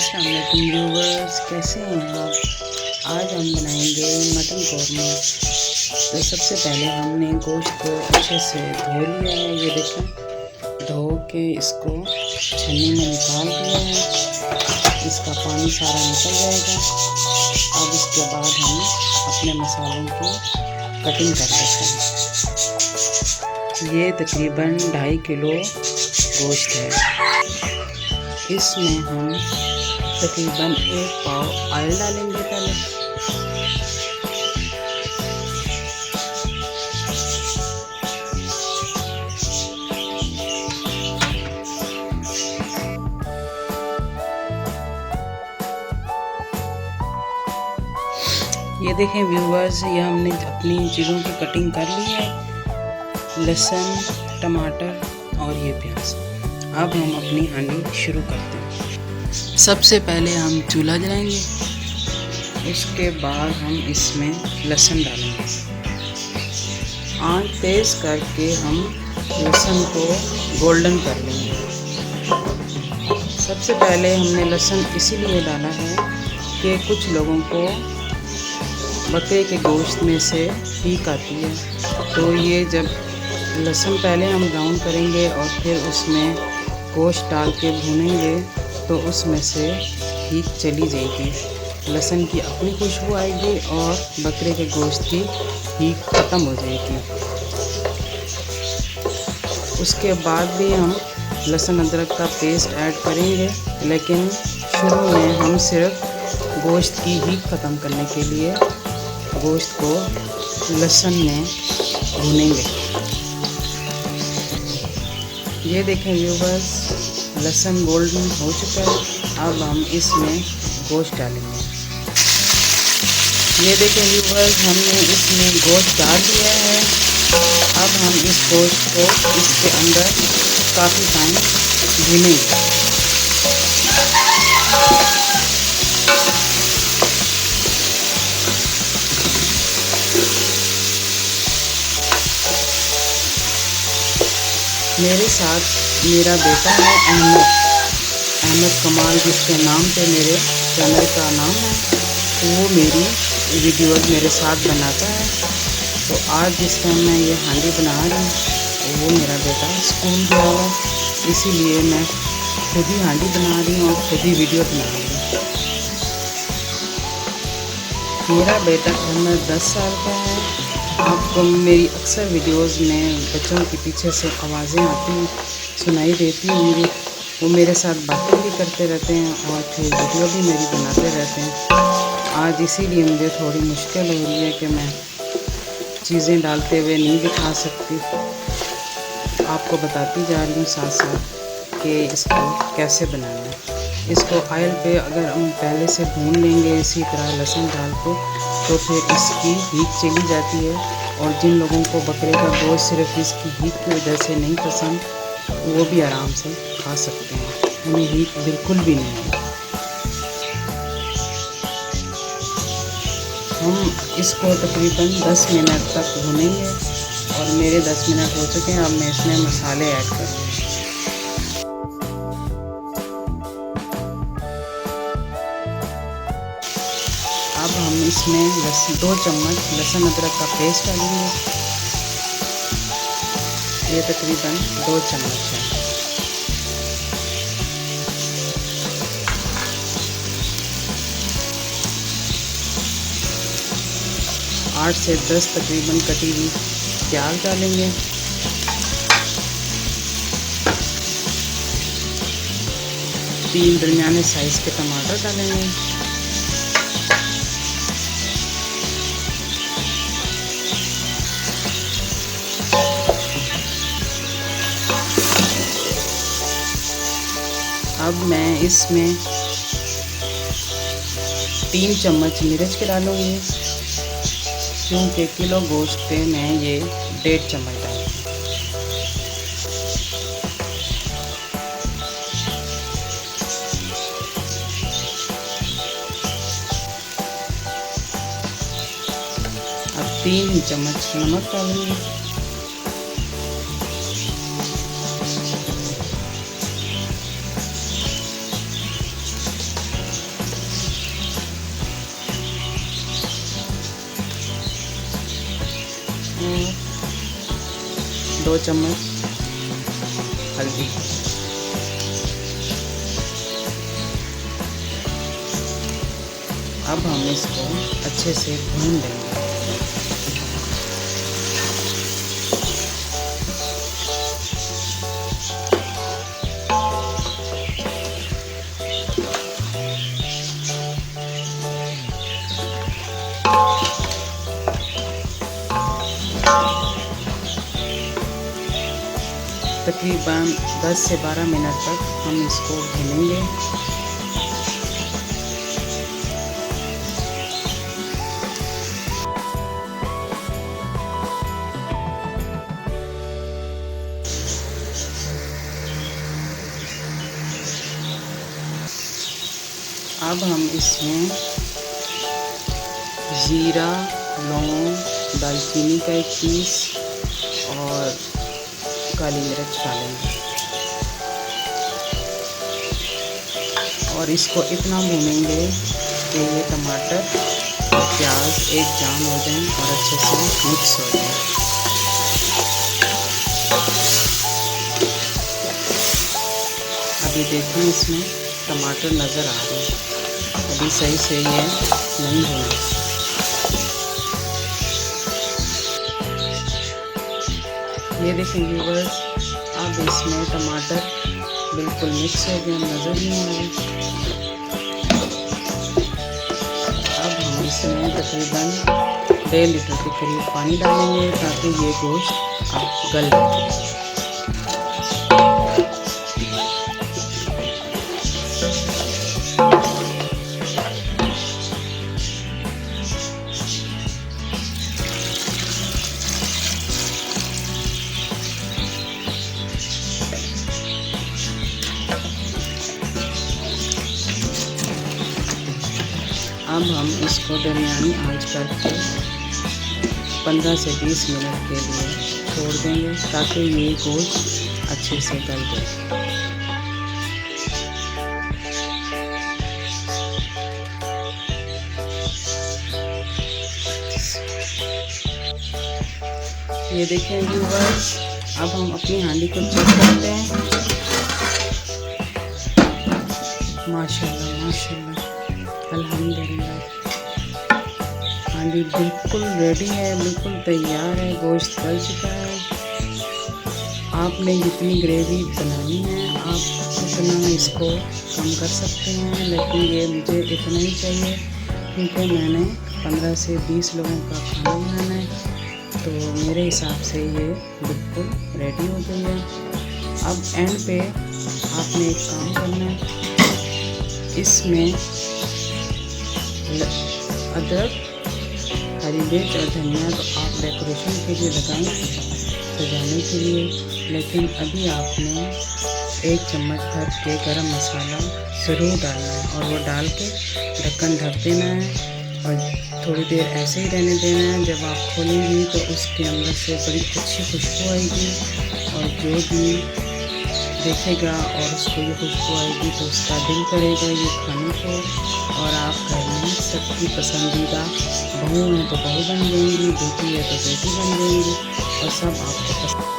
अस्सलाम वालेकुम व्यूवर्स, कैसे हैं आप। आज हम बनाएंगे मटन कौरमा। तो सबसे पहले हमने गोश्त को अच्छे से धो लिया है। ये देखें, धो के इसको छन्नी में निकाल दिया है। इसका पानी सारा निकल जाएगा। अब इसके बाद हम अपने मसालों की कटिंग कर देते हैं। ये तकरीबन 2.5 किलो गोश्त है। इसमें हम तकरीबन 1 पाव ऑयल डालेंगे पहले। ये देखें व्यूवर्स, ये हमने अपनी चीज़ों की कटिंग कर ली है। लहसुन, टमाटर और ये प्याज। अब हम अपनी हांडी शुरू करते हैं। सबसे पहले हम चूल्हा जलाएंगे। उसके बाद हम इसमें लहसुन डालेंगे। आंच तेज़ करके हम लहसुन को गोल्डन कर लेंगे। सबसे पहले हमने लहसुन इसीलिए डाला है कि कुछ लोगों को बकरे के गोश्त में से हीक आती है। तो ये जब लहसुन पहले हम ब्राउन करेंगे और फिर उसमें गोश्त डाल के भूनेंगे तो उसमें से हीक चली जाएगी। लहसुन की अपनी खुशबू आएगी और बकरे के गोश्त की हीक ख़त्म हो जाएगी। उसके बाद भी हम लहसुन अदरक का पेस्ट ऐड करेंगे, लेकिन शुरू में हम सिर्फ गोश्त की हीक ख़त्म करने के लिए गोश्त को लहसुन में भूनेंगे। ये देखें व्यूवर्स, लहसुन गोल्डन हो चुका है। अब हम इसमें गोश्त डालेंगे। ये देखें व्यूवर्स, हमने इसमें गोश्त डाल दिया है। अब हम इस गोश्त को इसके अंदर काफ़ी टाइम भूनेंगे। मेरे साथ मेरा बेटा है अहमद कमाल, जिसके नाम पे मेरे चैनल का नाम है। वो मेरी वीडियोज़ मेरे साथ बनाता है। तो आज जिस टाइम मैं ये हांडी बना रही हूँ तो वो मेरा बेटा स्कूल गया हुआ, इसीलिए मैं खुद ही हांडी बना रही हूँ और खुद ही वीडियो बना रही हूँ। मेरा बेटा अहमद 10 साल का है। आपको मेरी अक्सर वीडियोस में बच्चों के पीछे से आवाज़ें आती सुनाई देती हैं मुझे। वो मेरे साथ बातें भी करते रहते हैं और फिर वीडियो भी मेरी बनाते रहते हैं। आज इसीलिए मुझे थोड़ी मुश्किल हो रही है कि मैं चीज़ें डालते हुए नहीं दिखा सकती। आपको बताती जा रही हूँ साथ साथ कि इसको कैसे बनाना है। इसको ऑयल पे अगर हम पहले से भून लेंगे इसी तरह लहसुन डाल के, तो फिर इसकी हीक चली जाती है। और जिन लोगों को बकरे का गोश्त सिर्फ इसकी हीक की वजह से नहीं पसंद, वो भी आराम से खा सकते हैं। उन्हें हीक बिल्कुल भी नहीं है। हम इसको तकरीबन 10 मिनट तक भूनेंगे और मेरे 10 मिनट हो चुके हैं। अब मैं इसमें मसाले ऐड करूँगी। अब हम इसमें 2 चम्मच लहसुन अदरक का पेस्ट डालेंगे। ये तकरीबन 2 चम्मच है। आठ से 10 तकरीबन कटी हुई प्याज डालेंगे। तीन दरमियाने साइज़ के टमाटर डालेंगे। अब मैं इसमें 3 चम्मच मिर्च के डालूँगी, क्योंकि किलो गोश्त पे मैं ये 1.5 चम्मच डालूँगी। अब 3 चम्मच नमक डालूँगी। और 2 चम्मच हल्दी। अब हम इसको अच्छे से भून देंगे। तकरीबन 10 से 12 मिनट तक हम इसको भूनेंगे। अब हम इसमें जीरा, लौंग, दालचीनी का 1 पीस और काली मिर्च डालेंगे और इसको इतना भूनेंगे कि ये टमाटर और प्याज एक जान हो जाएं और अच्छे से मिक्स हो जाए। अभी देखें इसमें टमाटर नज़र आ रहे हैं, अभी सही से ये नहीं होना। ये देखें व्यूअर्स, अब इसमें टमाटर बिल्कुल मिक्स हो गए, नज़र नहीं आ रहे। अब हम इसमें तकरीबन 1.5 लीटर के करीब पानी डालेंगे ताकि ये गोश्त गल जाए। अब हम इसको दरमियानी आंच करके 15 से 20 मिनट के लिए छोड़ देंगे ताकि ये गोश्त अच्छे से गल जाए। ये देखें व्यूअर्स, अब हम अपनी हांडी को चेक करते हैं। माशाल्लाह माशाल्लाह, अल्हम्दुलिल्लाह, हांडी बिल्कुल रेडी है, बिल्कुल तैयार है, गोश्त गल चुका है। आपने जितनी ग्रेवी बनानी है आप उतना इसको कम कर सकते हैं, लेकिन ये मुझे इतना ही चाहिए क्योंकि मैंने 15 से 20 लोगों का खाना बनाना है, तो मेरे हिसाब से ये बिल्कुल रेडी हो गई है। अब एंड पे आपने एक काम करना है, इसमें अदरक, हरी मिर्च और धनिया तो आप डेकोरेशन के लिए लगाएं, सजाने के लिए, लेकिन अभी आपने 1 चम्मच भर के गरम मसाला ज़रूर डालना है और वो डाल के ढक्कन ढक देना है और थोड़ी देर ऐसे ही रहने देना है। जब आप खोलेंगी तो उसके अंदर से बड़ी अच्छी खुशबू आएगी और जो भी देखेगा और उसको ये खुशबू आएगी तो उसका दिल करेगा ये खाने को, और आप घर में सबकी पसंदीदा बहू है तो बहू बन जाएंगी, बेटी है तो बेटी बन जाएंगी और सब आपको पसंद